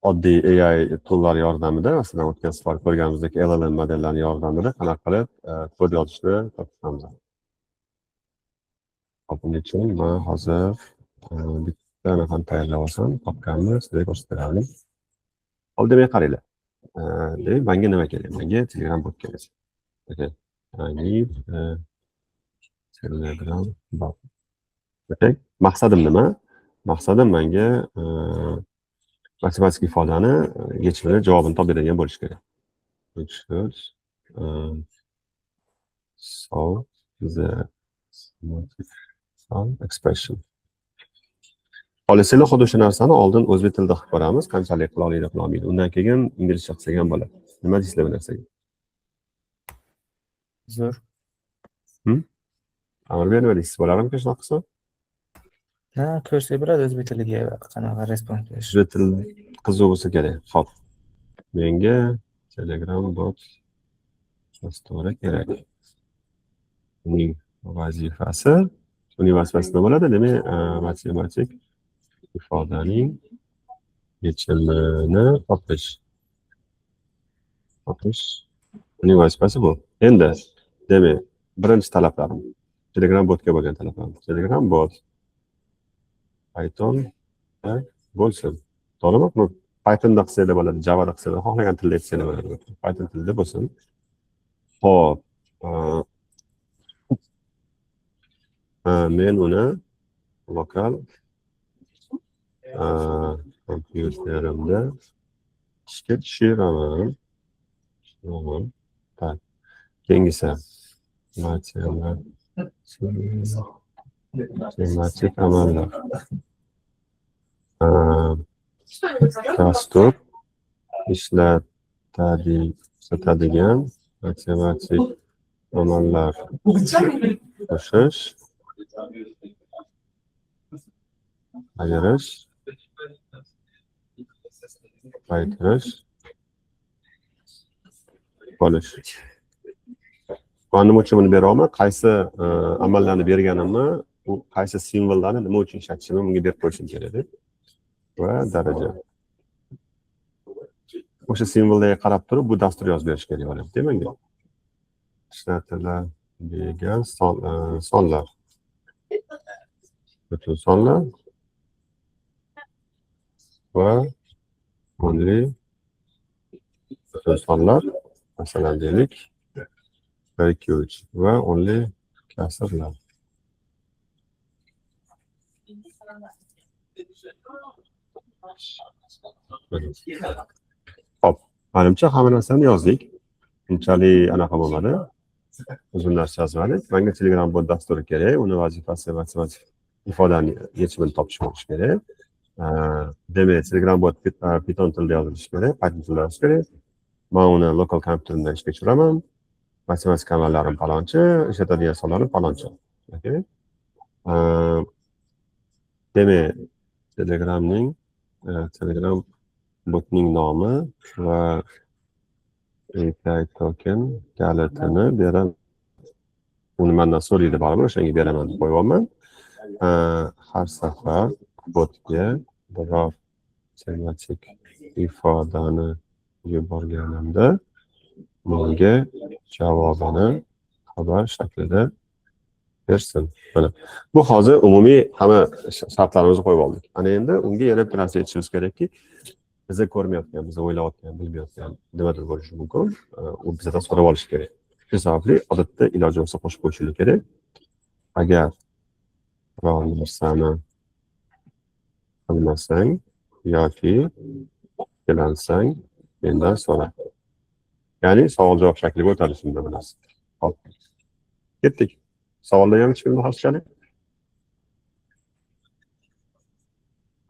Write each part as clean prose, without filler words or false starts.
oddiy AI tool'lar yordamida, masalan, o'tgan safar ko'rganimizdek LLM modellari yordamida qanaqa qilib kod yozishni o'rgatamiz. Buning uchun men hozir bitta narxani tayyorlab olsam, papkamni sizga ko'rsatib oldimga qaranglar. Demak, menga nima kerak? Menga Telegram bot kerak. Okay. I need Telegram bot. Okay. Maqsadim nima? Maqsadim menga matematik ifodani yechimini javobini topib beradigan bo'lish kerak. Which should solve the expression. Olisizlar, xuddi o'sha narsani oldin o'zbek tilida qilib ko'ramiz, qanchalik qila oladi, qila olmaydi. Undan keyin inglizcha qilsak ham bo'ladi. Nima deysizlar bu narsaga? Zo'r. Amirga nima deysiz? Bo'larmikan shunaqa qilsa? Ha, ko'rsak bo'ladi o'zbek tiliga qanaqa respons berish. O'zbek tili qiziq bo'lsa kerak. Xo'p. Menga Telegram bot dasturi kerak. Uning vazifasi nima bo'ladi? Demak, matematik ifodaning yechimini topish. Uning vazifasi bu. Endi, demak, birinchi talablarim Telegram botga bo'lgan talablarim. Telegram bot Python bo'lsin. To'g'rimi? Pythonda qilsanglar bo'ladi, Javada qilsanglar, xohlagan tilda aytsanglar bo'ladi. Python tilida bo'lsin. Xo'p. Men uni lokal kompyuterimda ishga tushiraman. Tak. Keyingisi matematik amallar. Dastur ishlatadigan matematik amallar qo'shish, ayirish, qaytarish, bo'lish. Nima uchun buni beryapman? Qaysi amallarni berganimni, u qaysi simvollarni nima uchun ishlatishimni bunga berib qo'yishim kerak deb. Va daraja. O'sha simvollarga qarab turib bu dastur yozib berish kerak bo'lyapti menga. Ishlatiladigan sonlar. Butun sonlar va only butun sonlar, masalan deylik 1, 2, 3 va only kasrlar. Hop, menimcha hamma narsani yozdik. Unchalik anaqa bo'lmadi. Uzun narsa yozmadik. Menga Telegram bot dasturi kerak. Uni vazifasi matematik ifodani yechimini topish bo'lishi kerak. Demak, Telegram bot Python tilida yozilishi kerak, Python tilida yozilishi kerak. Men uni lokal kompyuterimda ishga tushiraman. Matematik amallarim falonchi, ishlatadigan sonlarim falonchi. Okay? Demak, Telegram botning nomi va API token kalitini beraman. Uni mendan so'raydi, baribir o'shanga beraman deb qo'yibman. Har safar botga biror matematik ifodani yuborganimda menga javobini xabar shaklida bersin. Mana bu hozir umumiy hamma shartlarimizni qo'yib oldik. Ana endi unga yana bir narsa aytishimiz kerakki, biz ko'rmayotgan, biz o'ylayotgan, bilmayotgan nimadir bo'lishi mumkin. U bizdan so'rab olish kerak. Shu sababli odatda iloji bo'lsa qo'shib qo'yishimiz kerak. Agar biror narsani bilmasang yoki ikkilansang mendan so'ra. Ya'ni savol-javob shakliga o'tadi shunda bu narsa. Hop. Ketdik. Savollar ham chiqdi hozirchalik.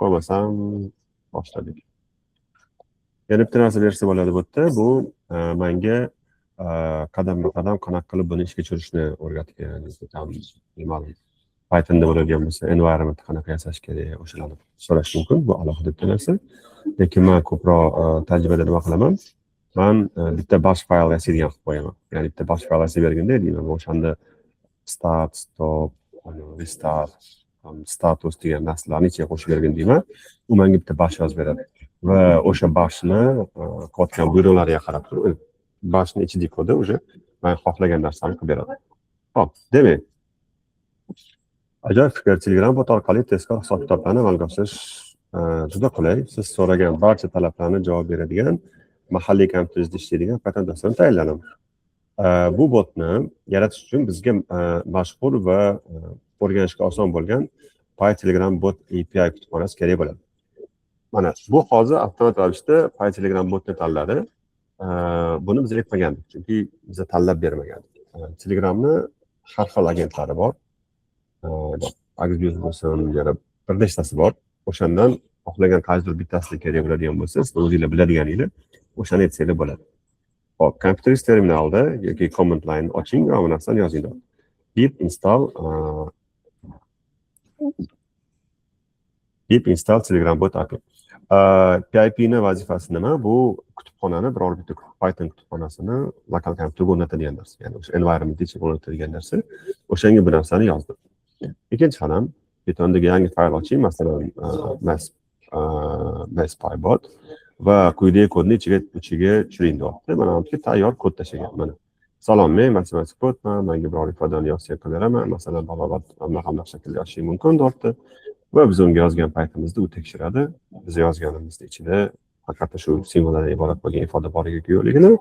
Bo'lmasam boshladik. Yana bitta narsa bersa bo'ladi bu yerda. Bu menga qadam-qadam qanaqa qilib buni ishga tushirishni o'rgatgan. Ma'lum. Pythonda bo'ladigan bo'lsa, environment qanaqa yasash kerak, o'shalarni so'rash mumkin. Bu alohida bitta narsa. Lekin men ko'proq tajribada nima qilaman? Men bitta bash fayl yasaydigan qilib qo'yaman. Ya'ni bitta bash fayl yasab berganda deyman, o'shanda start, stop, restart, status degan narsalarni ichiga qo'shib bergan deyman. U menga bitta bash yozib beradi. va o'sha bashni qilayotgan buyruqlariga qarab turib, bashni ichidagi kodda уже men xohlagan narsani qilib beradi. Hop, demak, ajoyib fikr. Telegram bot orqali tezkor hisob-kitoblarni amalga oshirish juda qulay. Siz so'ragan barcha talablarga javob beradigan mahalliy kompyuteringizda ishlaydigan Python dasturini tayyorlaymiz. Bu botni yaratish uchun bizga mashhur va o'rganishga oson bo'lgan PyTelegram bot API kutubxonasi kerak bo'ladi. Mana bu hozir avtomat ravishda PyTelegram botni tanladi. Buni biz aytmagandik, chunki biza tanlab bermagandik. Telegramni har xil agentlari bor. Agius bo'lsin, yana bir nechtasi bor. O'shandan xohlagan qaysidir bittasini kerak bo'ladigan bo'lsa, siz o'zingizlar biladiganingizni o'shani aytsanglar bo'ladi. Hop, kompyuteringiz terminalda yoki command line oching va bu narsani yozinglar. Pip install Telegram bot API. PIP ni vazifasi nima? Bu kutubxonani biror bitta Python kutubxonasini lokal kompyuterga o'rnatadigan narsa. Ya'ni o'sha environment ichiga o'rnatadigan narsa. O'shanga bu narsani yozdim. Ikkinchi ham Pythondagi yangi fayl oching, masalan, mass.pybot va quyidagi kodni ichiga tushiring deyapti. Mana bu tayyor kod tashlagan. Mana. Salom, men matematik kodman, menga biror ifodani yozsa qilaraman. Masalan, balobat qanday shaklda yozish mumkin deyapti. Va biz unga yozgan paytimizda u tekshiradi. Biz yozganimizda ichida faqat shu simvollardan iborat bo'lgan ifoda borligi yo'qligini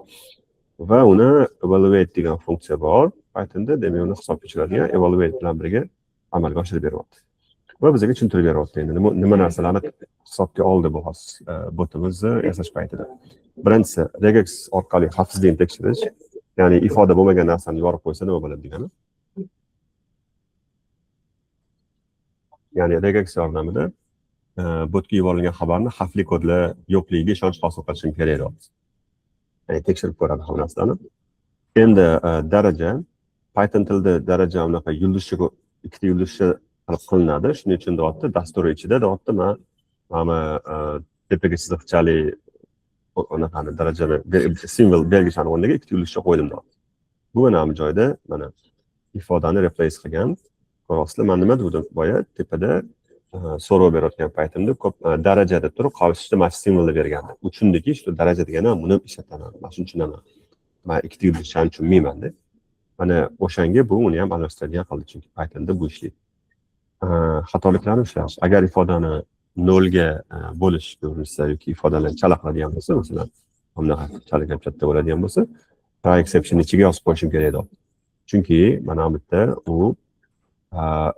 va uni evaluate degan funksiya bor. Pythonda demak uni hisobga tushiradigan evaluate bilan birga amalga oshirib beryapti. Va bizga tushuntirib beryapti endi nima narsalarni hisobga oldi bu botimizni yasash paytida. Birinchisi regex orqali xavfsizlikni tekshirish, ya'ni ifoda bo'lmagan narsani yorib qo'ysa nima bo'ladi degani. Ya'ni regex yordamida botga yuborilgan xabarni xavfli kodlar yo'qligiga ishonch hosil qilishim kerak deyapti. Ya'ni tekshirib ko'radi bu narsani. Endi daraja, Python tilida daraja unaqa yulduzcha, ikkita yulduzcha qilinadi. Shuning uchun deyapti, dastur ichida deyapti, mana tepaga chiziqchali unaqani darajani simvol belgishani o'rniga ikkita yulduzcha qo'ydim deyapti. Bu mana bu joyda mana ifodani replace qilgan. Ko'rasizlar, men nima dedim boya tepada so'rov berayotgan paytimda ko'p daraja deb turib qolishda mana simvolni bergandi. U tushundiki, shu daraja degani buni ishlataman. Mana shuni tushunaman. Men ikkita yulduzchani tushunmayman-da. Mana o'shanga bu uni ham almashtiradigan qildi, chunki Pythonda bu ishlaydi. Xatoliklarni ushlash. Agar ifodani nolga bo'lishga urinsa yoki ifodalarni chala qiladigan bo'lsa, masalan, bunaqa chala katta bo'ladigan bo'lsa, try exception ichiga yozib qo'yishim kerak edi. Chunki mana bu yerda u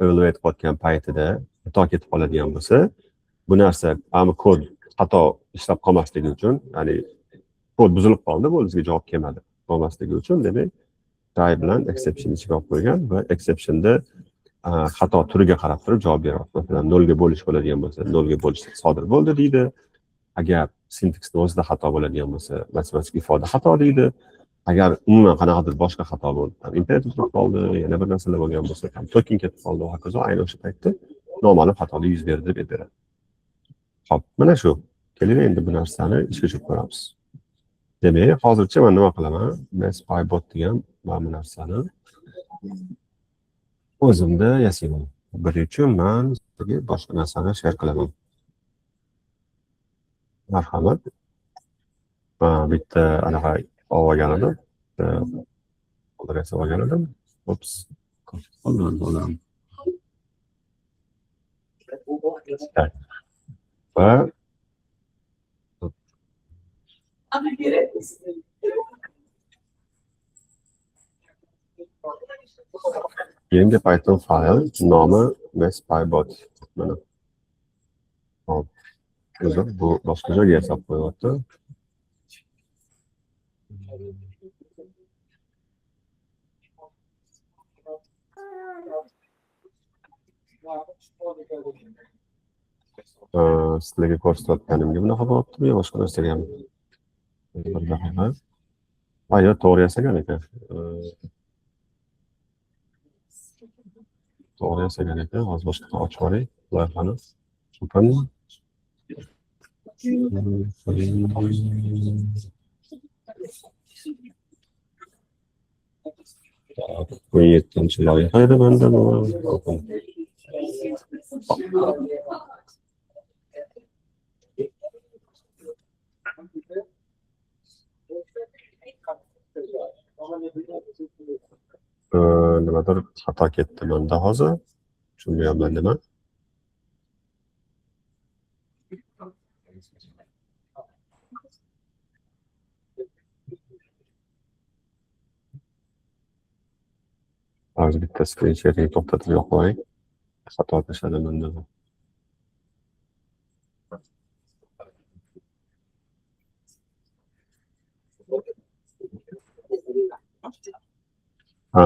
evaluate qilayotgan paytida xato ketib qoladigan bo'lsa, bu narsa kod xato ishlab qolmasligi uchun, ya'ni kod buzilib qoldi, bu bizga javob kelmadi bo'lmasligi uchun, demak, try bilan exception ichiga olib qo'ygan va exceptionda xato turiga qarab turib javob beryapti. Masalan, 0 ga bo'lish bo'ladigan bo'lsa, 0 ga bo'lish sodir bo'ldi deydi. Agar sintaksning o'zida xato bo'ladigan bo'lsa, matematik ifoda xato deydi. Agar umuman qanaqadir boshqa xato bo'ldi, imperativ turib qoldi, yana bir narsalar bo'lgan bo'lsa, token ketib qoldi va hokazo, aynan o'sha paytda noma'lum xatolik yuz berdi deb beradi. Xo'p, mana shu. Keling endi bu narsani ishga tushirib ko'ramiz. Demak, hozircha men nima qilaman? Mass.pybot degan mana bu narsani o'zimda yasayman. Buning uchun men sizga boshqa narsani share qilaman. Marhamat. Bitta anaqa olgan edim. Adres olgan edim. Ups. Qo'ldan. Va yangi Python fayl nomi mass.pybot. Mana. Hop. Bu boshqa joyga yasab qo'yapti. Sizlarga ko'rsatganimga bunaqa bo'lyaptimi yo boshqa narsaga ham? Bir daqiqa. Ayo, to'g'ri yasagan ekan. To'g'ri yasagan ekan. Hozir boshqa ochib olay. Loyihani. Open. 17 loyiha edi menda bu. Nimadir xato ketdi menda hozir. Tushunmayapman nima. Hozir bitta screen sharing to'xtatib yo'qlaying. Xato tashladim menda. Ha,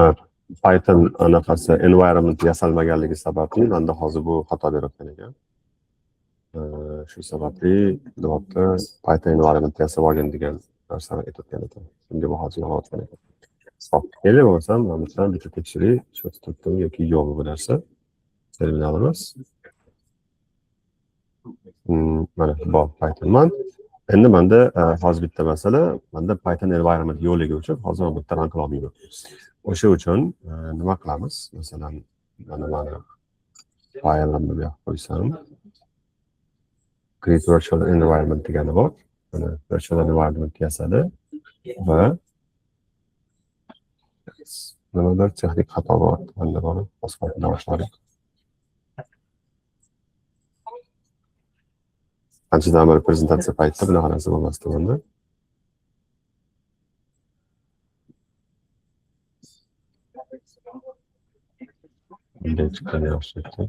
Python anaqasi environment yasalmaganligi sababli menda hozir bu xato berayotgan ekan. Shu sababli deyapti Python environment yasab olgin degan narsani aytayotgan ekan. Shunga bu hozir yozayotgan ekan. Hop, endi bo'lsam mana bitta tekshiring, shu tutdim yoki yo'qmi bu narsa. Terminalimiz. Mana bu Pythonman. Endi menda hozir bitta masala, menda Python environment yo'qligi uchun hozir men bitta run qila olmayman. O'sha uchun nima qilamiz? Masalan, mana faylni bu yoqqa qo'ysam, create virtual environment degani bor. Mana virtual environment yasadi va nimadir texnik xato bor. Menda bor. Boshqartirib boshladik. Qanchadan beri prezentatsiya paytida bunaqa narsa bo'lmasdi bunda. Bunday chiqqani yaxshi ekan.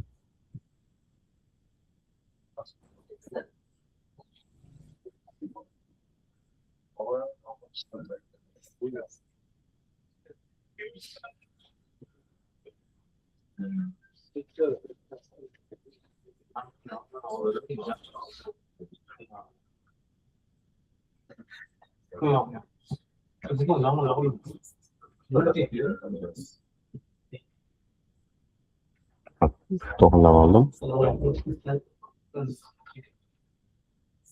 To'g'rilab oldim.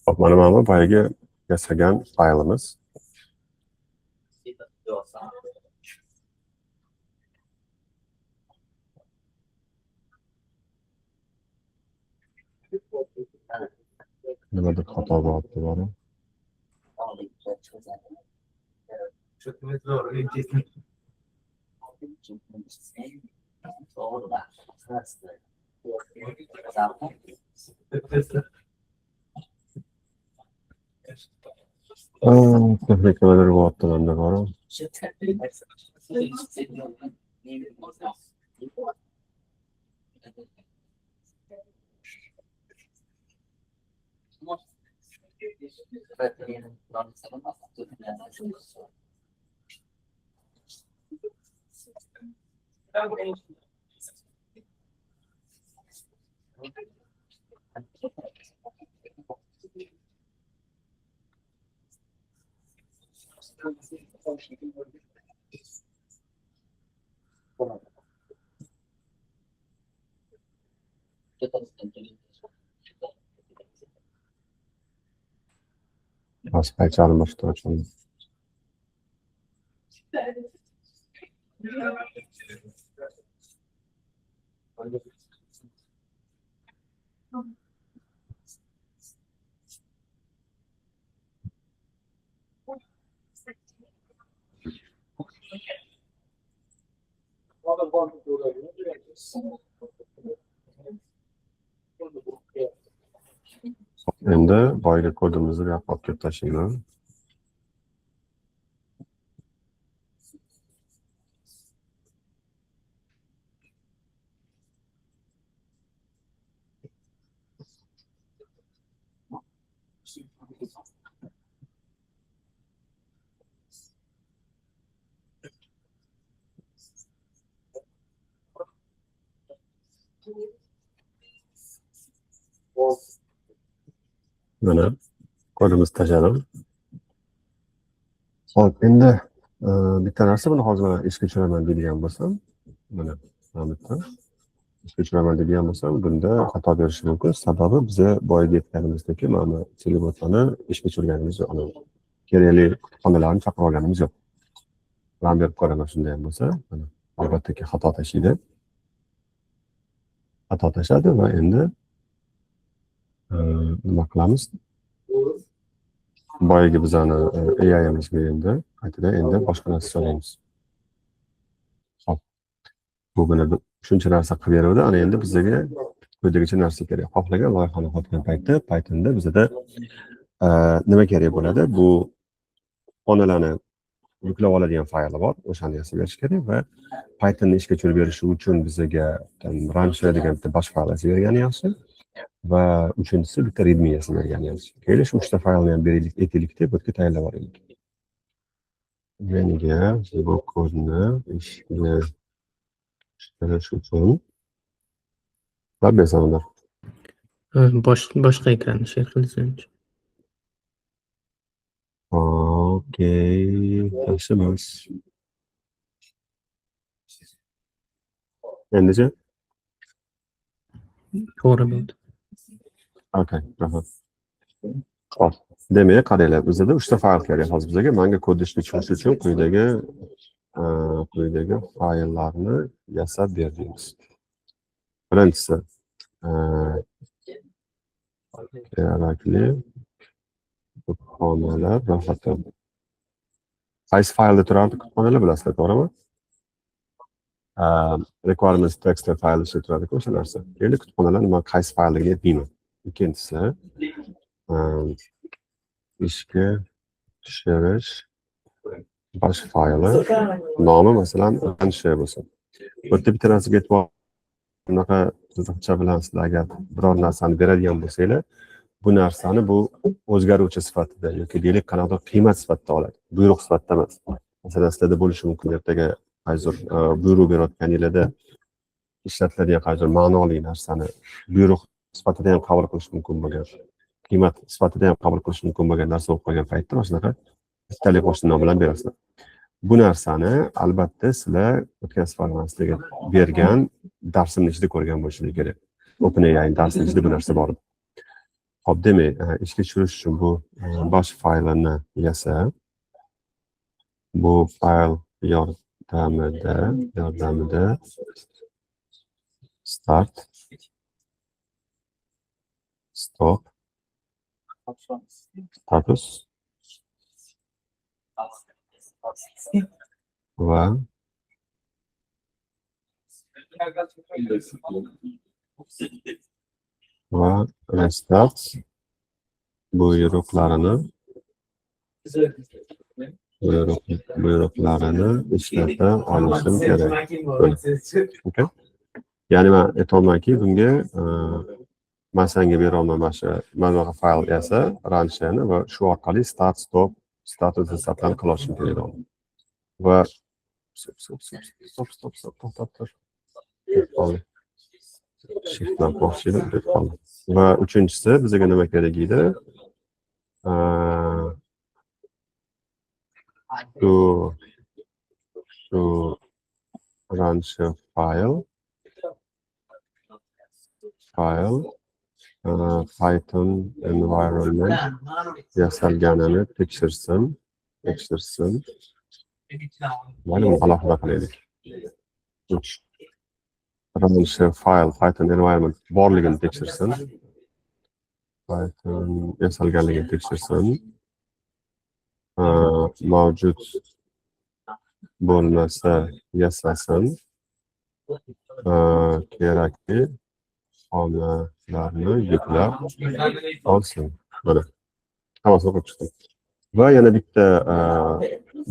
Hop, mana bu boyagi yasagan faylimiz. Nimadir xato bo'lyapti bari. Texnik nimadir bo'lyapti bunda bari. Boshqa chalmoqda uchun. Endi boyagi kodimizni bu yoqqa olib kelib tashlayman. Mana kodimizni tashladim. Hop, endi bitta narsa buni hozir mana ishga tushiraman deydigan bo'lsam, mana bitta ishga tushiraman deydigan bo'lsam, bunda xato berishi mumkin. Sababi biza boyagi aytganimizdek, mana telefonni ishga tushirganimiz yo'q. Kerakli kutubxonalarni chaqirib olganimiz yo'q. Run berib ko'raman shunday ham bo'lsa, mana albatta xato tashlaydi. Xato tashladi va endi nima qilamiz? boyagi bizani AI'imizga endi boshqa narsa so'raymiz. Hop, bu buni shuncha narsa qilib beradi. Ana endi bizga quyidagicha narsa kerak. Xohlagan loyihani qilgan paytda Pythonda bizda nima kerak bo'ladi? Bu xonalarni yuklab oladigan fayli bor, o'shani yasab berish kerak va Pythonni ishga tushirib berishi uchun bizga rancher degan bitta bash fayl yasab bergani yaxshi va uchinchisi bitta readme yasab bergani yaxshi. Keyin shu uchta faylni ham beraylik, aytaylik deb o'tga tayyorlab olaylik. Menga bu kodni ishga tushirish uchun qilib bersanlar. Boshqa ekranni share qilsanchi. Okey, yaxshi emas. Endichi? To'g'ri bo'ldi. Okey, rahmat. Hop, demak, qaranglar, bizda 3 ta fayl kerak hozir bizga. Menga kodni ishga tushirish uchun quyidagi fayllarni yasab beramiz. Birinchisi kerakli kutubxonalar ro'yxati. Qaysi faylda turardi kutubxonalar bilasizlar, to'g'rimi? Requirements text fayli ichida turadi-ku o'sha narsa. Endi kutubxonalar nima qaysi faylligiga aytmayman. Ikkinchisi ishga tushirish bash fayli nomi masalan rancher bo'lsin. Bu yerda bitta narsaga e'tibor bunaqa qiziqcha bilan sizlar agar biror narsani beradigan bo'lsanglar, bu narsani bu o'zgaruvchi sifatida yoki deylik qanaqadir qiymat sifatida oladi. Buyruq sifatida emas. Masalan, sizlarda bo'lishi mumkin ertaga qaysidir buyruq berayotganinglarda ishlatiladigan qaysidir ma'noli narsani buyruq sifatida ham qabul qilish mumkin bo'lgan, qiymat sifatida ham qabul qilish mumkin bo'lgan narsa bo'lib qolgan paytda mana shunaqa ikkitali qo'shni nom bilan berasizlar. Bu narsani albatta sizlar o'tgan safar sizlarga bergan darsimni ichida ko'rgan bo'lishingiz kerak. OpenAI darsning ichida bu narsa bor. Hop, demak, ishga tushirish uchun bu bash faylini yasa, bu fayl yordamida start, stop, status va restart buyruqlarini ishlata olishim kerak. Okay? Ya'ni men aytolmayki, bunga men senga beraman mana shu fayl yasa, rancherni va shu orqali start, stop, status hisoblarni qilishim kerak. Va stop. Shift bilan bosishdim, deb qoldi. Va uchinchisi bizga nima kerak edi? Shu rancher fayl Python environment yasalganini tekshirsin. Mana buni alohida qilaylik. Rancher fayl Python environment borligini tekshirsin. Python yasalganligini tekshirsin. Mavjud bo'lmasa yasasin. Kerakli xonalarni yuklab olsin. Mana hammasini o'qib chiqdim. Va yana bitta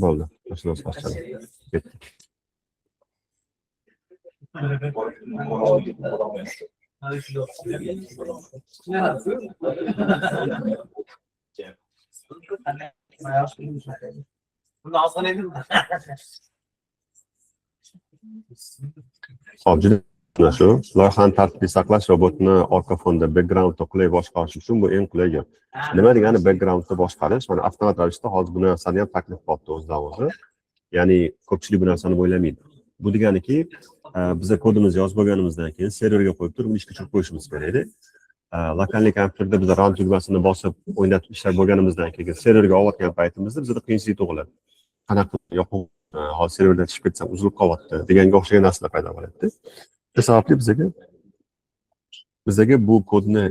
bo'ldi. Mashina boshqacha. Ketdik. Hop, juda shu loyihani tartibli saqlash robotni orqa fonda backgroundda qulay boshqarish uchun bu eng qulay yo'l. Nima degani backgroundda boshqarish? Mana avtomat ravishda hozir bu narsani ham taklif qilyapti o'zidan o'zi. Ya'ni ko'pchilik bu narsani o'ylamaydi. Bu deganiki, biz kodimizni yozib bo'lganimizdan keyin serverga qo'yib turib ishga tushirib qo'yishimiz kerak. Lokalniy kompyuterda biz run tugmasini bosib o'ynatib ishlab bo'lganimizdan keyin serverga olayotgan paytimizda bizda qiyinchilik tug'iladi. Qanaqa yoqib hozir serverdan chiqib ketsam uzilib qolyapti deganga o'xshagan narsalar paydo bo'ladi. Shu sababli bizga bu kodni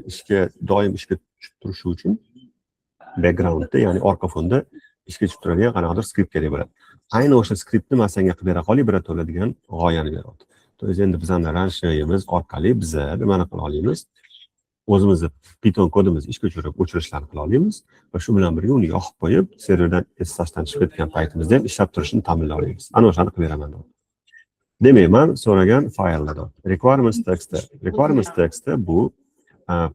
doim ishga tushib turishi uchun backgroundda, ya'ni orqa fonda ishga tushib turadigan qanaqadir skript kerak bo'ladi. Ayni o'sha skriptni men senga qilib bera qolay, birato'la degan g'oyani beryapti. To есть endi bizning ranchimiz orqali biz nimani qila olamiz? O'zimizni Python kodimizni ishga tushirib o'chirishlarni qila olamiz va shu bilan birga uni yoqib qo'yib, serverdan SSHdan chiqib ketgan paytimizda ham ishlab turishini ta'minlay olamiz. Ana o'shani qilib beraman. Demak, men so'ragan fayllardan requirements text bu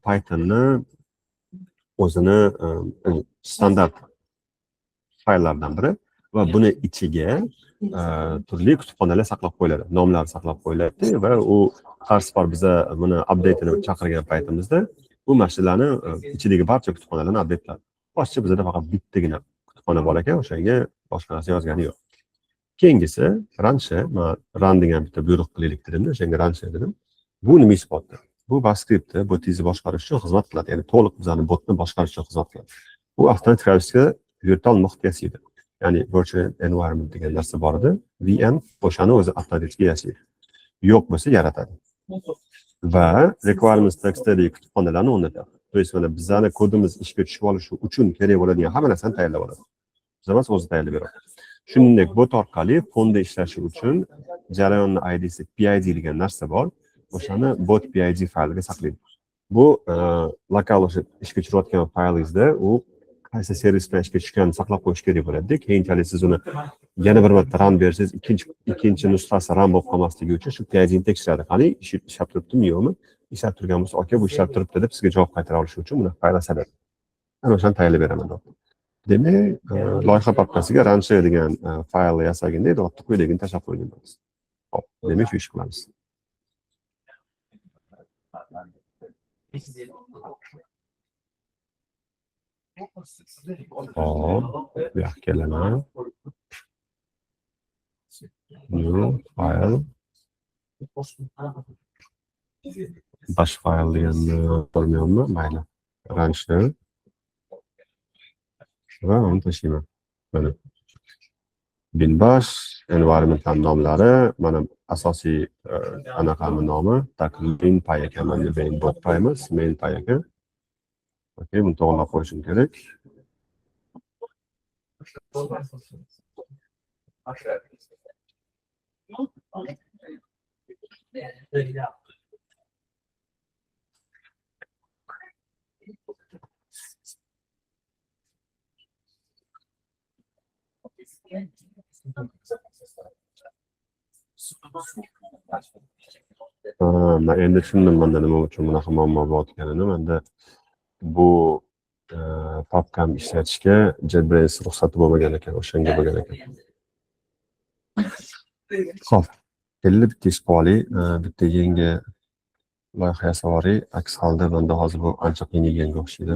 Python'ni o'zini standart fayllardan biri va buni ichiga turli kutubxonalar saqlab qo'yiladi, nomlari saqlab qo'yiladi va u har safar biza buni update'ini chaqirgan paytimizda bu mashinlarni ichidagi barcha kutubxonalarni update qiladi. Boshqa bizda faqat bittagina kutubxona bor ekan, o'shaga boshqa narsa yozgani yo'q. Keyingisi run degan bitta buyruq qilaylik dedim, o'shanga run dedim. Bu nima isbotdir? Bu baskriptni botingizni boshqarish uchun xizmat qiladi, ya'ni to'liq bizani botni boshqarish uchun xizmat qiladi. Bu avtomatik ravishda virtual muhit yasaydi. Ya'ni virtual environment degan narsa bor edi. VM o'shani o'zi avtomatik yasaydi. Yo'q bo'lsa yaratadi. Va requirements textdagi kutubxonalarni o'rnatadi. To есть mana bizning kodimiz ishga tushib olishi uchun kerak bo'ladigan hamma narsani tayyorlab oladi. Biz o'zi tayyorlab beradi. Shuningdek, bot orqali fonda ishlashi uchun jarayonni ID'si PID degan narsa bor. O'shani bot PID fayliga saqlaydi. Bu lokal o'sha ishga tushirayotgan faylingizda u qaysi servis bilan ishga tushganini saqlab qo'yish kerak bo'ladi. Keyinchalik siz uni yana bir marta run bersangiz, ikkinchi nusxasi run bo'lib qolmasligi uchun shu PID'ni tekshiradi. Qani ishlab turibdimi, yo'qmi? Ishlab turgan bo'lsa, "Aka, bu ishlab turibdi" deb sizga javob qaytara olish uchun buni fayl asaladi. Ana o'shani tayyorlab beraman. Demak, loyiha papkasiga rancher degan faylni yasaganda dotni quyidagini tashlab qo'ygan bo'lamiz. Xo'p, demak shu ish qilamiz. Hop, bu yoqqa kelaman. New file. Bash file deganni bilmayapman, mayli. Rancher. Va uni tashlayman. Mana. Binbash environment nomlari, mana asosiy anaqami nomi, main py ekan, mana main bot py emas, main py ekan. Okey, buni to'g'rilab qo'yishim kerak. Men endi tushundim menda nima uchun bunaqa muammo bo'layotganini. Menda bu papkani ishlatishga JetBrains ruxsati bo'lmagan ekan, o'shanga bo'lgan ekan. Xo'p, kelib bitta ish qilib bitta yangi loyiha yasavori, aks holda menda hozir bu ancha qiynalganga o'xshaydi.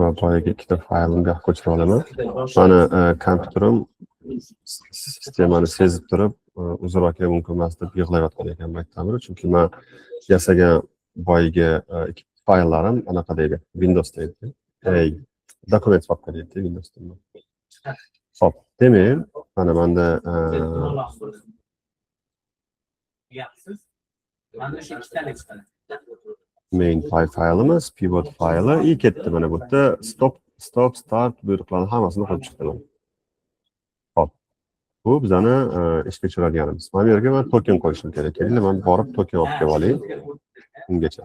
Va boyaga ikkita faylimga ko'chirib olaman. Mana kompyuterim sistemani sezib turib, uzr aka mumkin emas deb yig'layotgan ekan baytamir, chunki men yasagan boyaga fayllarim anaqa deydi, Windowsda edi. Dokument papka deydi Windowsda. Xo'p, demak, mana menda main py faylimiz, pivot fayli ketdi. Mana bu yerda stop, start buyruqlarni hammasini qo'yib chiqdim. Xo'p. Bu bizani ishga tushiradiganimiz. Mana bu yerga men token qo'yishim kerak. Endi men borib token olib kelib olay. Ungacha.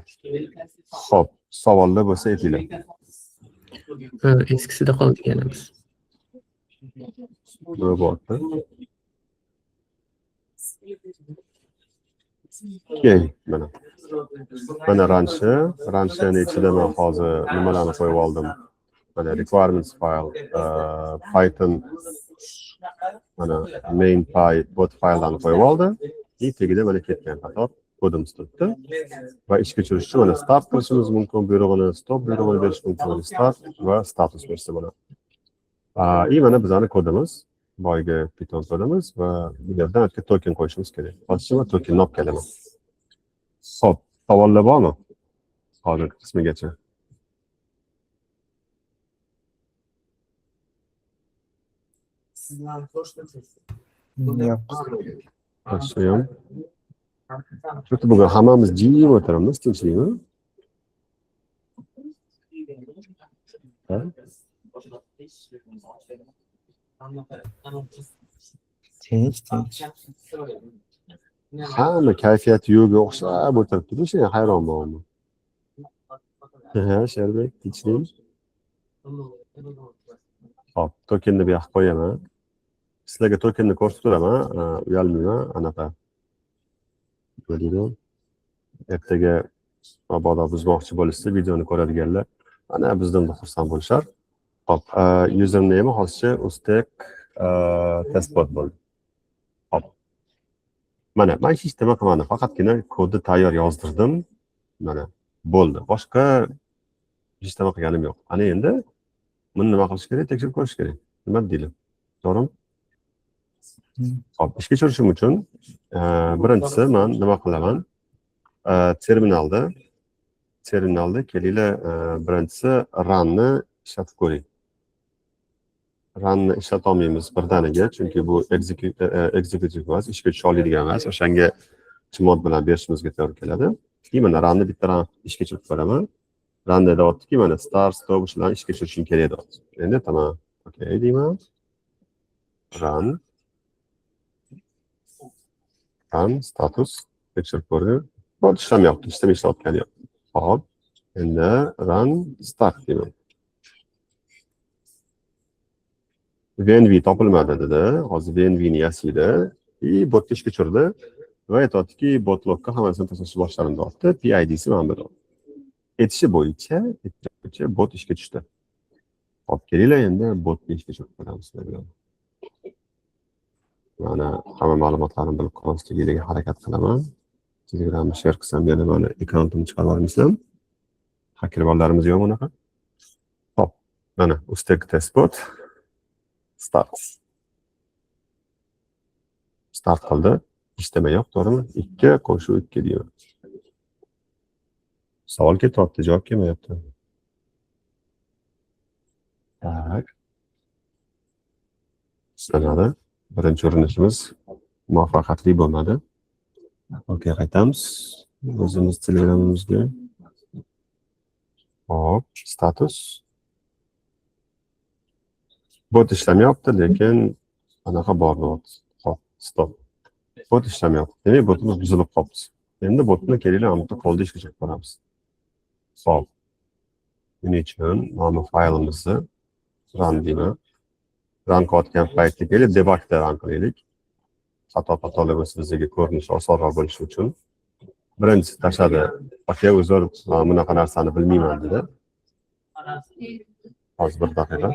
Xo'p, savollar bo'lsa aytinglar. Eskisida qolganimiz. Bu bordi. Okay, mana rancherni ichida men hozir nimalarni qo'yib oldim. Mana requirements file, Python, mana main py bot fayllarni qo'yib oldim. Tagida mana ketgan qator kodimiz turibdi. Va ishga tushirish uchun mana start qilishimiz mumkin, buyrug'ini stop buyrug'ini berish mumkin, start va status bersa bo'ladi. Mana bizning kodimiz, boyga Python kodimiz va bu yerdan token qo'yishimiz kerak. Hozircha token olib kelaman. Xo'p, savollar bormi? Hozir qismigacha. Yo'q. Yaxshiyam. Shu bugun hammamiz jim o'tiramiz, tinchlikmi? Ha? Tinch, tinch. Hamma kayfiyati yo'qga o'xshab o'tiribdi. Shunga hayron bo'laman. Ha, Sherbek, tinchlik. Hop, tokenni bu yoqqa qo'yaman. Sizlarga tokenni ko'rsatib turaman, uyalmayman, anaqa. Nima deydi? Ertaga mabodo buzmoqchi bo'lishsa, videoni ko'radiganlar ana bizdan xursand bo'lishar. Hop, username hozircha Uztek testbot bo'ldi. Hop. Mana men hech nima qilmadim, faqatgina kodni tayyor yozdirdim. Mana bo'ldi. Boshqa hech nima qilganim yo'q. Ana endi buni nima qilish kerak? Tekshirib ko'rish kerak. Nima deydi? To'g'rimi? Hop, ishga tushirishim uchun birinchisi men nima qilaman? Terminalda kelinglar, birinchisi runni ishlatib ko'ring. Runni ishlatib olmaymiz birdaniga, chunki bu executive emas, ishga tusha oladigan emas. O'shanga chimod bilan berishimizga to'g'ri keladi. Mana runni bitta run ishga tushirib ko'raman. Runda deyaptiki, mana start stop bilan ishga tushirishim kerak deyapti. Endi tamam. Okay deyman. Run status tekshirib ko'ring. Bot ishlamay ishlayotgani yo'q. Hop. Endi run start deyman. VNV topilmadi dedi. Hozir VNV ni yasaydi. Botga ishga tushirdi va aytayotdiki, bot logga hammasini tashlashni boshladim deyapti. PID'si mana bu. Etishi bo'yicha bot ishga tushdi. Hop, kelinglar endi botga ishga tushirib ko'ramiz. Mana hamma ma'lumotlarni bilib qolmasligiga harakat qilaman. Telegramni share qilsam, yana mana akkauntimni chiqarib olmaysam. Hakerlarimiz yo'q bunaqa. Hop, mana Uztek testbot start qildi. Ishlama yo'q, to'g'rimi? 2 qo'shuv 2 deyman. Savol ketyapti, javob kelmayapti. Tak. Sanadi. Birinchi urinishimiz muvaffaqiyatli bo'lmadi. Okay, qaytamiz. O'zimiz Telegramimizga. Hop, status. Bot ishlamayapti, lekin anaqa bor deyapti. Hop, stop. Bot ishlamayapti. Demak, botimiz buzilib qolibdi. Endi botni kelinglar, aniqda qoldi ishga tushirib ko'ramiz. Stop. Buning uchun mana faylimizni run deyman. Run qilayotgan paytda kelib debugda run qilaylik. Xato-xatolar bo'lsa bizga ko'rinishi osonroq bo'lishi uchun. Birinchisi tashladi. Aka, o'zim bunaqa narsani bilmayman dedi. Hozir bir daqiqa.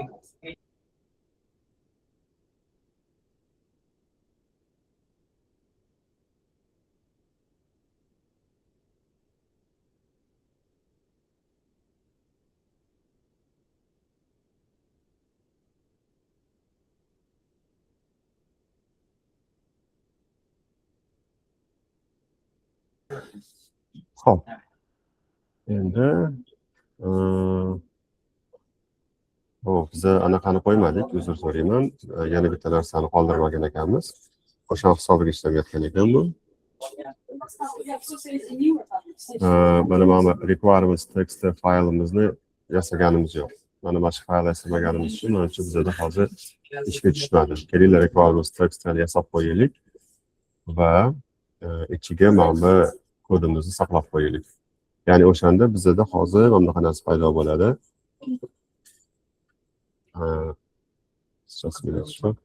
Hop. Endi biz anaqani qo'ymadik, uzr so'rayman. Yana bitta narsani qoldirmagan ekanmiz. O'sha hisobiga ishlamayotgan ekan bu. Mana requirements text faylimizni yasaganimiz yo'q. Mana boshqa fayl yasamaganimiz uchun mana shu bizda hozir ishga tushmadi. Kelinglar requirements textni yasab qo'yaylik va ichiga mana bu kodimizni saqlab qo'yaylik. Ya'ni o'shanda bizda hozir mana bunaqa narsa paydo bo'ladi. Сейчас минуточку.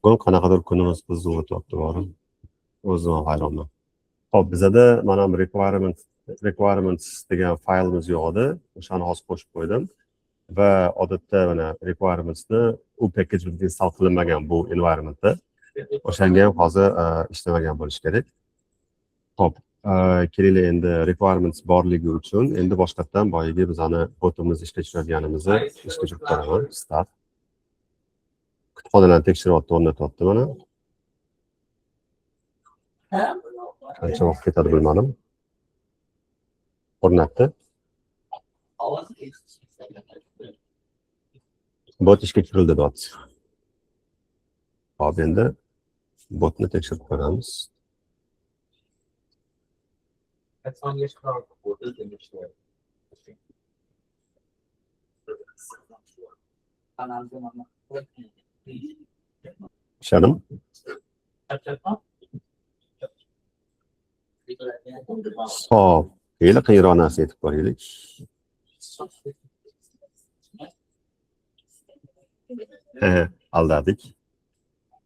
bugun qanaqadir kunimiz qiziq o'tyapti borim. O'zim ham hayronman. Xo'p, bizada mana bu requirements degan faylimiz yo'q edi. O'shani hozir qo'shib qo'ydim. Va odatda mana requirementsni u package install qilinmagan bu environmentda. O'shanga ham hozir ishlamagan bo'lish kerak. Xo'p, kelinglar endi requirements borligi uchun endi boshqatdan boyagi bizani botimiz ishga tushirganimizni ishga tushirib qo'yaman. Start. Kutubxonalarni tekshiryapti, o'rnatyapti mana. Qancha vaqt ketadi bilmadim. O'rnatdi. Bot ishga tushirildi deyapti. Hop, endi botni tekshirib ko'ramiz. Ishladim. Hop, yana qiyinroq narsa aytib ko'raylik. Aldadik.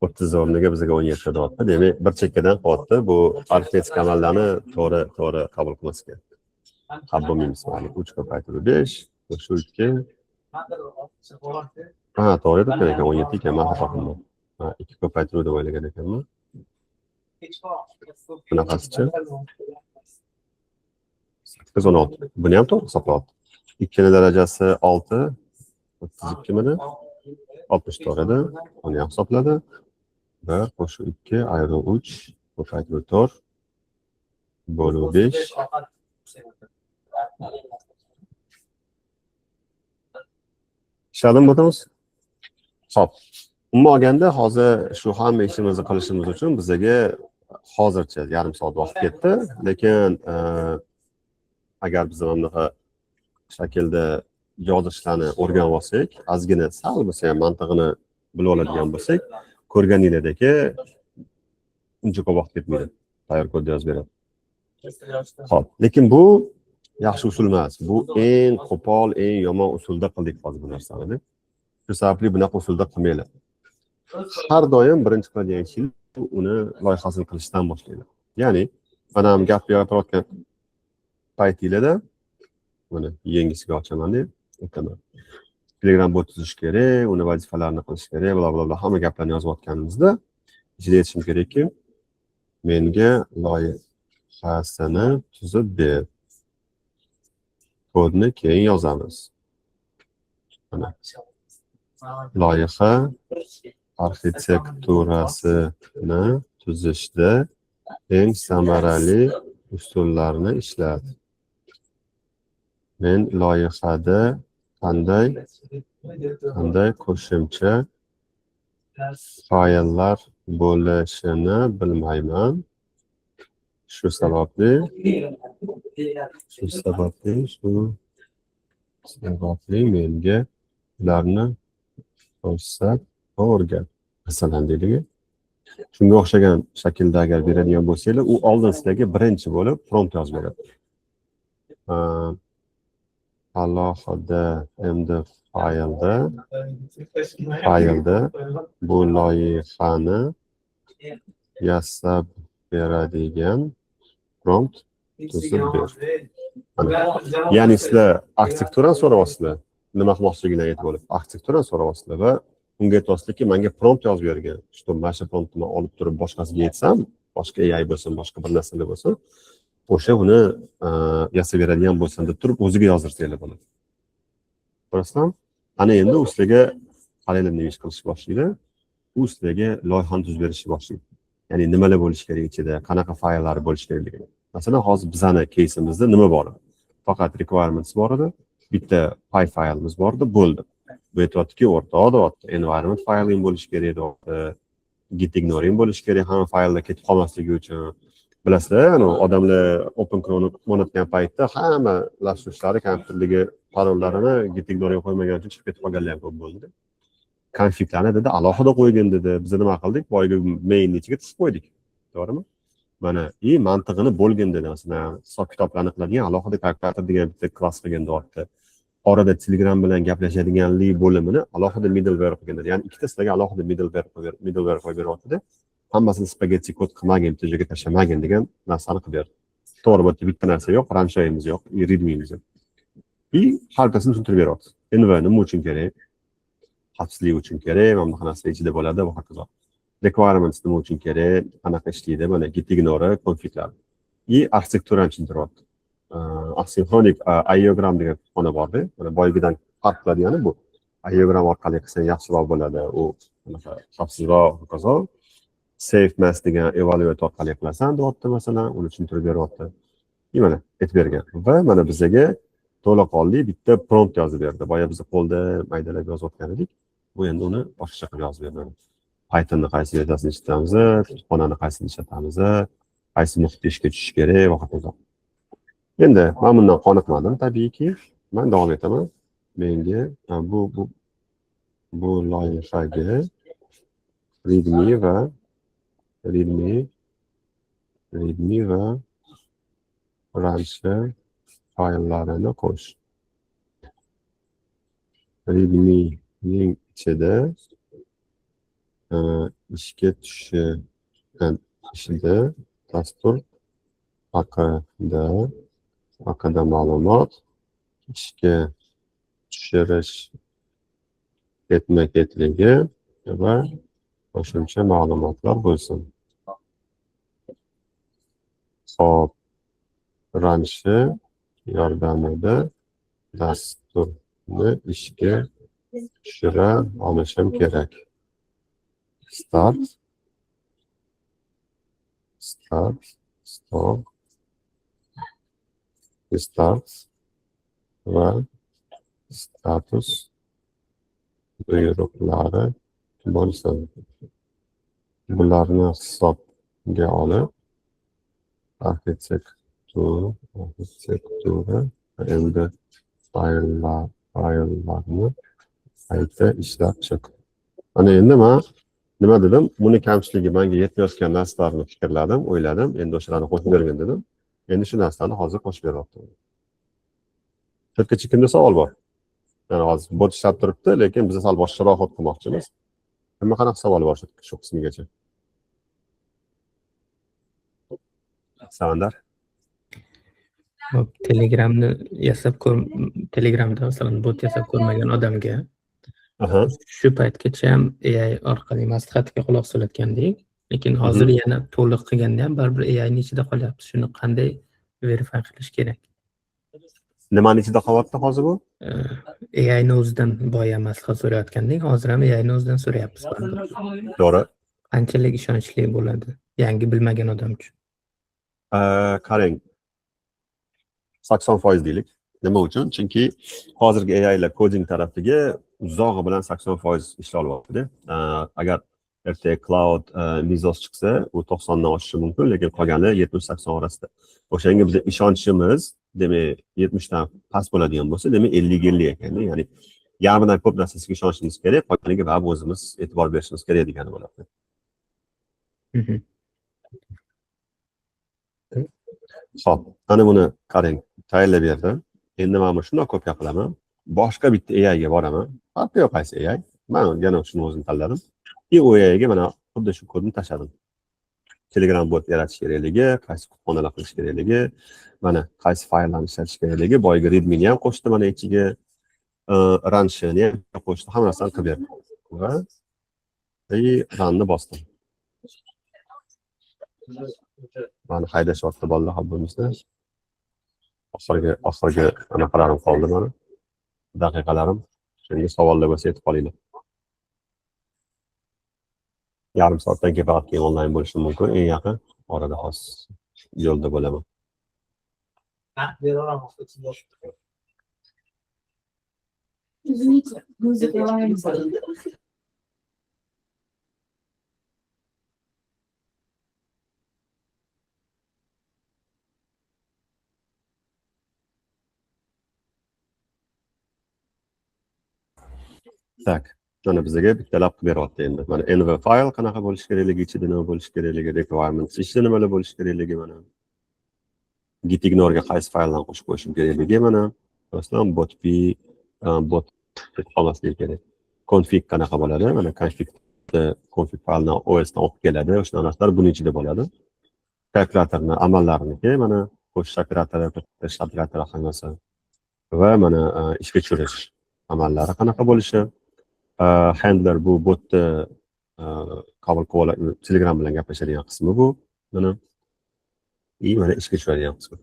30 o'rniga bizga 17 deyapti. Demak, bir chekkadan qilyapti. Bu aritmetik amallarni to'g'ri qabul qilmas kerak. Bo'lmaymiz. 3 ko'paytirib 5, shu 2. Ha, to'g'ri edi ekan, 17 ekan, men xato qildim. 2 ko'paytirib deb o'ylagan ekanman. Bunaqasicha. 816. Buni ham to'g'ri hisoblayapti. 2 darajasi 6, 32 mini? 64 edi. Buni ham hisobladi. 1 qo'shib 2 ayro 3 ko'paytirib 4 bo'lib 5. Ishladim botimiz. Xo'p. Umuman olganda hozir shu hamma ishimizni qilishimiz uchun bizga hozircha yarim soat vaqt ketdi, lekin agar biz bunaqa shaklda yozishlarni o'rganib olsak, ozgina sal bo'lsa ham mantig'ini bilib oladigan bo'lsak, ko'rganinglardek uncha ko'p vaqt ketmaydi. Tayyor kodda yozib beradi. Xo'p, lekin bu yaxshi usul emas. Bu eng qo'pol, eng yomon usulda qildik hozir bu narsani. Shu sababli bunaqa usulda qilmaylar. Har doim birinchi qiladigan ish uni loyihasini qilishdan boshlaydi. Ya'ni, mana ham gap gapirayotgan paytinglarda mana yengisiga ochaman deb aytaman. Telegram bot tuzish kerak, uni vazifalarini qilish kerak, bla bla bla hamma gaplarni yozayotganimizda ichida aytishim kerakki, menga loyihasini tuzib ber. Kodni keyin yozamiz. Mana loyiha arxitekturasini tuzishda eng samarali usullarni ishlat. Men loyihada qanday qo'shimcha fayllar bo'lishini bilmayman. Shu sababli menga ularni ko'rsat, o'rgat. Masalan deylik. Shunga o'xshagan shaklda agar beradigan bo'lsanglar, u oldin sizlarga birinchi bo'lib prompt yozib beradi. Alohida endi faylda bu loyihani yasab beradigan prompt tuzib ber. Ya'ni sizlar arxitekturani so'rayapsizlar. Nima qilmoqchiligini aytib olib, arxitekturani so'rayapsizlar va unga aytyapsizki, menga prompt yozib bergan. Shu mana shu promptni olib turib boshqasiga aytsam, boshqa AI bo'lsin, boshqa bir narsalar bo'lsin, o'sha uni yasab beradigan bo'lsin deb turib o'ziga yozdirsanglar bo'ladi. Ko'rasizmi? Ana endi u sizlarga qalay nima ish qilish boshlaydi, u sizlarga loyihani tuzib berishni boshlaydi. Ya'ni nimalar bo'lishi kerak ichida, qanaqa fayllar bo'lishi kerakligini. Masalan, hozir bizani case'imizda nima bor edi? Faqat requirements bor edi, bitta py faylimiz bor edi, bo'ldi. Bu aytayotdiki, o'rtada environment fayling bo'lishi kerak edi, git ignoring bo'lishi kerak, hamma fayllar ketib qolmasligi uchun. Bilasizlar, odamlar open qilayotgan paytda hamma lashushlari kompyuterligi parollarini git ignoring qo'ymagan uchun chiqib ketib qolganlar ko'p bo'ldi. Konfiglarni dedi, alohida qo'ygin dedi. Biz nima qildik? Boyagi mainni ichiga tushib qo'ydik. To'g'rimi? Mana, mantig'ini bo'lgin dedi. Masalan, hisob kitoblarni qiladigan alohida kalkulyator degan bitta klass qilgan deyapti. orada Telegram bilan gaplashadiganlik bo'limini alohida middleware qilganlar. Ya'ni ikkitasida alohida middleware qo'yib beryapti-da. Hammasini spagetti kod qilmagin, tujga tashlamagin degan narsani qilib berdi. To'g'ri, bu bitta narsa yo'q, ranshayimiz yo'q, readme'imiz yo'q. Harkasini tushuntirib beryapti. Nima uchun kerak? Xavfsizlik uchun kerak, mana bunaqa narsa ichida bo'ladi va hokazo. Requirements nima uchun kerak, qanaqa ishlaydi, mana gitignore konfiglar. Arxitekturani tushuntiryapti. Asynchronic iogram degan kutubxona bor-da. Mana boygidan farq qiladigani bu. Iogram orqali qilsang yaxshiroq bo'ladi. U qanaqa xavfsizroq, hokazo. Safe mass degan evaluate orqali qilasan, deyapti masalan, uni tushuntirib beryapti. Mana aytib bergan. Va mana bizga to'laqonli bitta prompt yozib berdi. Boya biz qo'lda maydalab yozayotgan edik. Bu endi uni boshqacha qilib yozib berdi. Pythonni qaysi versiyasini ishlatamiz, kutubxonani qaysini ishlatamiz, qaysi muhitda ishga tushish kerak va hokazo. Endi men bundan qoniqmadim, tabiiyki. Men davom etaman. Menga bu loyihaga readme va rancha fayllarini qo'sh. readme'ning ichida ishga tushishida dastur haqida ma'lumot, ishga tushirish ketma-ketligi va qo'shimcha ma'lumotlar bo'lsin. Xo'p, ranchi yordamida dasturni ishga tushira olishim kerak. Start va status buyruqlari bo'lsin. Bularni hisobga olib, arxitektura endi fayllarni qayta ishlab chiq. Ana endi men nima dedim? Buni kamchiligi menga yetmayotgan narsalarni fikrladim, o'yladim, endi o'shalarni qo'shib bergan dedim. Endi shu narsani hozir qo'shib beryapman. Chetga chiqimda savol bor. Ya'ni hozir bot ishlab turibdi, lekin biz sal boshqaroq qilmoqchimiz. Nima qanaqa savol bor shu qismigacha? Savandar? Telegramni Telegramda masalan bot yasab ko'rmagan odamga shu paytgacha ham AI orqali maslahatga quloq solayotgandik, lekin hozir yana to'liq qilganda ham baribir AIning ichida qolyapti. Shuni qanday verify qilish kerak? Nimani ichida qolyapti hozir bu? AIning o'zidan boya maslahat so'rayotgandik, hozir ham AIning o'zidan so'rayapmiz. To'g'ri. Qanchalik ishonchli bo'ladi yangi bilmagan odam uchun? Qarang. 80% deylik. Nima uchun? Chunki hozirgi AIlar coding tarafiga uzog'i bilan 80% ishlay olyapti-da. Agar ertaga cloud Mesos chiqsa, u 90 dan oshishi mumkin, lekin qolgani 70-80 orasida. O'shanga biz ishonchimiz, demak 70 dan past bo'ladigan bo'lsa, demak 50-50 ekan-da. Ya'ni yarmidan ko'p narsasiga ishonishimiz kerak, qolganiga baribir o'zimiz e'tibor berishimiz kerak degani bo'ladi. Xo'p, ana buni qarang, tayyorlab berdim. Endi men shunday ko'p qilaman. Boshqa bitta AI ga boraman. Farqi yo'q qaysi AI. Men yana shuni o'zim tanladim. U AI ga mana xuddi shu kodni tashladim. Telegram bot yaratish kerakligi, qaysi kutubxonalar qilish kerakligi, mana qaysi fayllarni ishlatish kerakligi, boyga readme-ni ham qo'shdi mana ichiga, ranchini ham qo'shdi, hamma narsani qilib berdi. Va runni bosdim. Mana haydashyapti bolalar habbimizda. Oxirgi anaqalarim qoldi mana. Daqiqalarim. Shunga savollar bo'lsa aytib qolinglar. Yarim soatdan keyin onlayn bo'lishi mumkin. Eng yaqin orada hozir yo'lda bo'laman. Tak, mana bizga bittalab qilib beryapti endi. Mana env file qanaqa bo'lish kerakligi, ichida nima bo'lish kerakligi, requirements ichida nimalar bo'lish kerakligi mana. Gitignore ga qaysi fayllarni qo'shib qo'yishim kerakligi mana. Masalan, botp bot qolmasligi kerak. Config qanaqa bo'ladi? Mana config faylni OSdan olib keladi. O'sha narsalar buning ichida bo'ladi. Kalkulatorni amallarniki, mana qo'shish operatori, kirish operatori hammasi. Va mana ishga tushirish amallari qanaqa bo'lishi. Handler bu botni qabul qilib Telegram bilan gaplashadigan qismi bu. Mana ishga tushadigan qismi.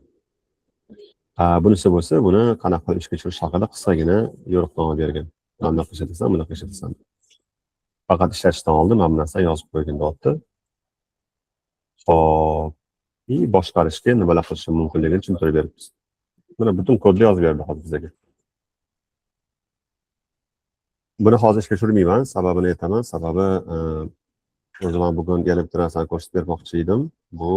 Bunisi bo'lsa, buni qanaqa qilib ishga tushirish haqida qisqagina yo'riqnoma bergan. Mana qilishadisan, buni qilishadisan. Faqat ishlatishdan oldin mana bu narsani yozib qo'ygan deyapti. Xo'p, boshqarishga nimalar qilish mumkinligini tushuntirib beribmiz. Mana butun kodni yozib berdi hozir bizga. Buni hozir ishga tushirmayman, sababini aytaman. Sababi o'zim ham bugun yana bitta narsani ko'rsatib bermoqchi edim. Bu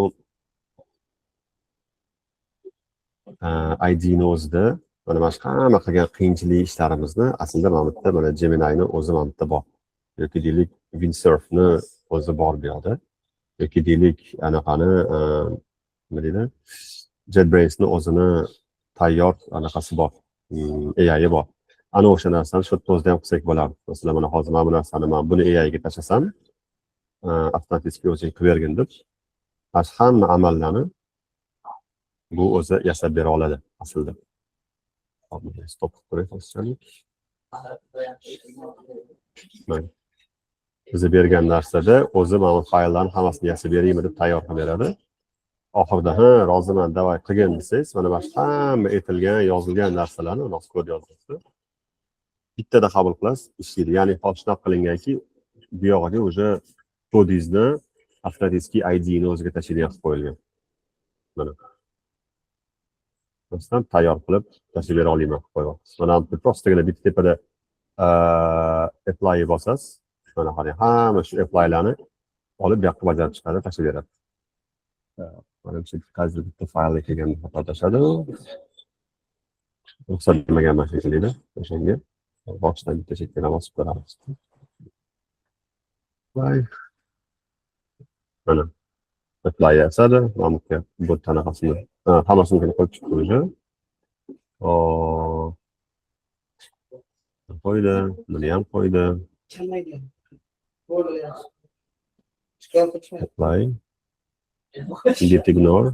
ID'ni o'zida mana hamma qilgan qiyinchilik ishlarimizni aslida mana bu yerda mana Gemini'ni o'zi mana bu yerda bor. Yoki deylik Windsurf'ni o'zi bor bu yoqda. Yoki deylik anaqani nima deydi? JetBrace'ni o'zini tayyor anaqasi bor. AI bor. Ana o'sha narsani shu o'zida ham qilsak bo'lardi. Masalan, mana hozir mana bu narsani men buni AI ga tashlasam, avtomatik o'zing qilib bergin deb, hamma amallarni bu o'zi yasab bera oladi aslida. Stop qilib qo'yaylik. Bizga bergan narsada o'zi mana fayllarni hammasini yasab beraymi deb tayyor qilib beradi. Oxirida roziman, davay qilgin desangiz, mana bu hamma aytilgan, yozilgan narsalarni o'z kod yozasiz. Bittada qabul qilasiz, ishlaydi. Ya'ni hozir qilinganki, bu yog'iga o'sha kodingizni avtomatik ID'ni o'ziga tashlaydigan qilib qo'yilgan. Mana. Masalan, tayyor qilib tashlab bera olaman deb qo'yapmiz. Mana bu prostagina bitta tepada apply bosasiz. Mana qarang, hamma shu applylarni olib bu yoqqa bajarib chiqadi, tashlab beradi. Mana shu qaysi bitta faylga kelganda xato tashadi. Ruxsat bermagan shekilli o'shanga boshdan bitta chekkani bosib ko'ramiz. Mana apply yasadi, mana bu tanaqasini hammasini qo'yib chiqdi. Qo'ydi, buni ham qo'ydi. Apply. Git ignore.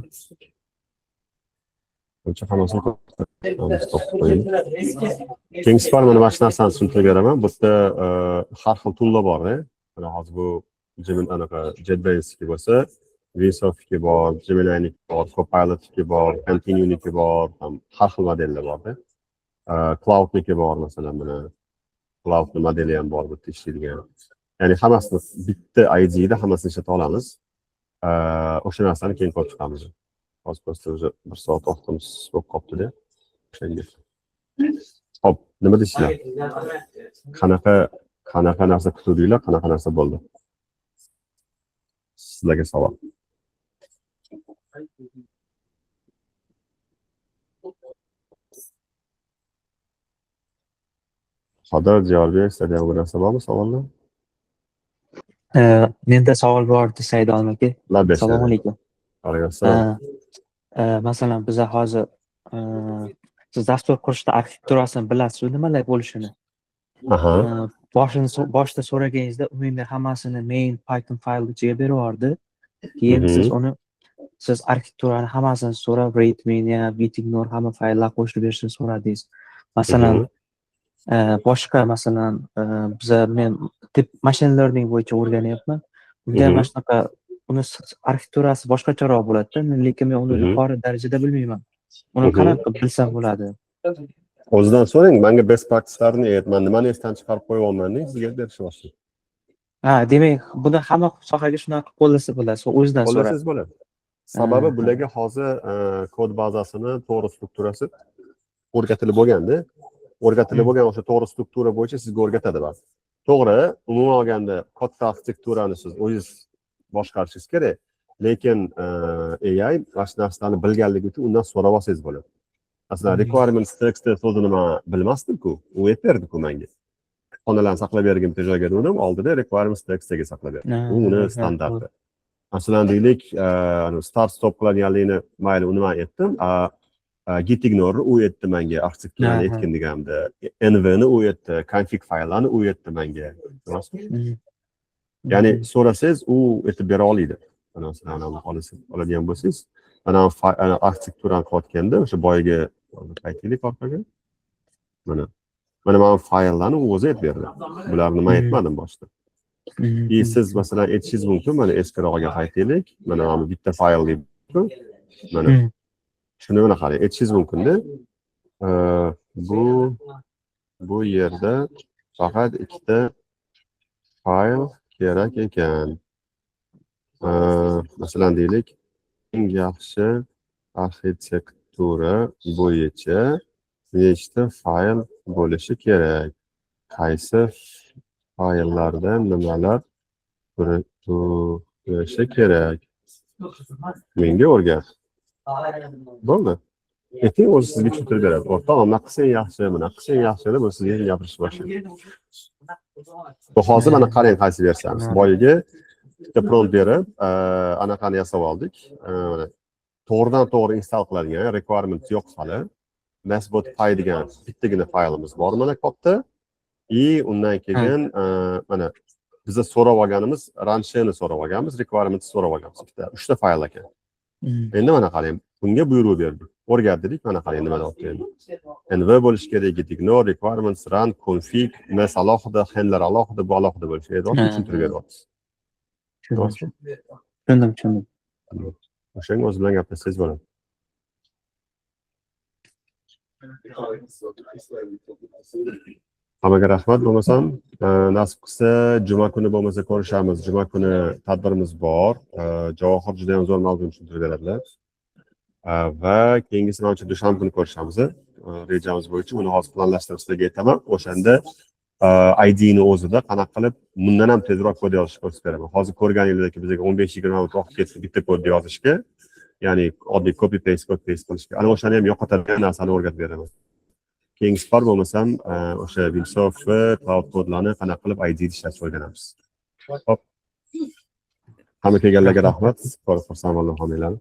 Buncha hammasini qo'ying. Keyingi safar mana shu narsani tushuntirib beraman. Bu yerda har xil toollar bor. Mana hozir bu JetBrace bo'lsa, Windsurf'ga bor, Gemini'niki bor, Copilot'ga bor, Continue'niki bor, har xil modellar bor. Cloud'niki bor masalan, mana Cloud modeli ham bor bu yerda ishlaydigan. Ya'ni hammasini bitta ID'da hammasini ishlata olamiz. O'sha narsani keyin ko'rib chiqamiz. Hozir просто уже 1 soat vaqtimiz bo'lib qolibdi-da. O'shanga. Hop, nima deysizlar? Qanaqa narsa kutuvdinglar, qanaqa narsa bo'ldi? Sizlarga savol. Qodir javob berishdan bir narsa bormi savollar? Menda savol bor desaydi aka. Assalomu alaykum. Alaykum. Masalan, biz hozir siz dastur qurishda arxitekturasini bilasiz, nimalar bo'lishini. Boshida so'raganingizda umumiy hammasini main Python fayl ichiga beraverdi. Keyin siz arxitekturani hammasini so'rab, readme, gitignore hamma fayllar qo'shib berishni so'radingiz. Masalan, boshqa masalan men machine learning bo'yicha o'rganyapman. Unda mana shunaqa uni arxitekturasi boshqacharoq bo'ladi-da, lekin men uni yuqori darajada bilmayman. Uni qanaqa bilsam bo'ladi? O'zidan so'rang, menga best practice'larni aytman, nimani esdan chiqarib qo'yapman deng, sizga berishyapti. Demak, buni hamma sohaga shunaqa qo'llasa bo'ladi, o'zidan so'rab. Qo'llasangiz bo'ladi. Sababi bularga hozir kod bazasini to'g'ri strukturasi o'rgatilib bo'lganda, o'rgatilib bo'lgan o'sha to'g'ri struktura bo'yicha sizga o'rgatadi bas. To'g'ri, umuman olganda katta arxitekturani siz o'zingiz boshqarishingiz kerak, lekin AI mana shu narsalarni bilganligi uchun undan so'rab olsangiz bo'ladi. Masalan, requirements text so'zini men bilmasdim-ku, u aytib berdi-ku menga. Xonalarni saqlab bergan bitta joyga urdim, oldida requirements textga saqlab berdi. U uni standarti. Masalan, deylik, start stop qiladiganligini mayli uni men aytdim. gitignor u etdi menga arxitekturani Aha. etkin deganimda. Envni u etdi, config fayllarni u etdi menga. Ya'ni so'rasangiz u etib bera oladi. Masalan, oladigan bo'lsangiz, ana arxitekturani qilayotganda o'sha boyagi qaytaylik orqaga. Mana men fayllarni u o'zi etib berdi. Bularni men aytmadim boshda. Siz masalan aytishingiz mumkin, mana eskirog'iga qaytaylik. Mana bitta fayl deb. Mana shuni mana qarang, aytishingiz mumkin-da. Bu yerda faqat ikkita fayl kerak ekan. Masalan deylik, eng yaxshi arxitektura bo'yicha nechta fayl bo'lishi kerak? Qaysi fayllarda nimalar turishi kerak? Menga o'rgat. Bo'ldi. Keyin o'zi sizga tushuntirib beradi. O'rtoq, nima qilsang yaxshi, buni qilsang yaxshi deb o'zi sizga gapirish boshlaydi. Bu hozir mana qarang qaysi versiyamiz. Boyiga bitta prompt berib, anaqani yasab oldik. Mana to'g'ridan to'g'ri install qiladigan requirement yo'q hali. Nasbot py degan bittagina faylimiz bor mana katta. Undan keyin mana biza so'rab olganimiz ransheni so'rab olganmiz, requirement so'rab olganmiz. Bitta 3 ta fayl ekan. Endi mana qarang, bunga buyruq berdik. O'rgatdik, mana qarang nima deyapti. Env bo'lish kerak, ignore, requirements, run, config, mes alohida, handler alohida, bu alohida bo'lishi kerak. Tushuntirib beryapmiz. Tushundim. O'shanga o'zi bilan gaplashsangiz bo'ladi. Hammaga rahmat. Bo'lmasam, nasib qilsa juma kuni bo'lmasa ko'rishamiz. Juma kuni tadbirimiz bor. Javohir juda ham zo'r mavzuni tushuntirib beradilar. Va keyingisi menimcha dushanba kuni ko'rishamiz. Rejamiz bo'yicha uni hozir planlashtirib sizlarga aytaman. O'shanda ID ni o'zida qanaqa qilib bundan ham tezroq kod yozishni ko'rsatib beraman. Hozir ko'rganingizdek bizga 15-20 minut vaqt ketdi bitta kodni yozishga. Ya'ni oddiy copy paste qilishga. Ana o'shani ham yo'qotadigan narsani o'rgatib beraman. Keyingi safar bo'lmasam, o'sha Windsoft va Cloud kodlarni qanaqa qilib ID ishlashni o'rganamiz. Hop. Hamma kelganlarga rahmat. Xursand bo'ldim hammanglarni.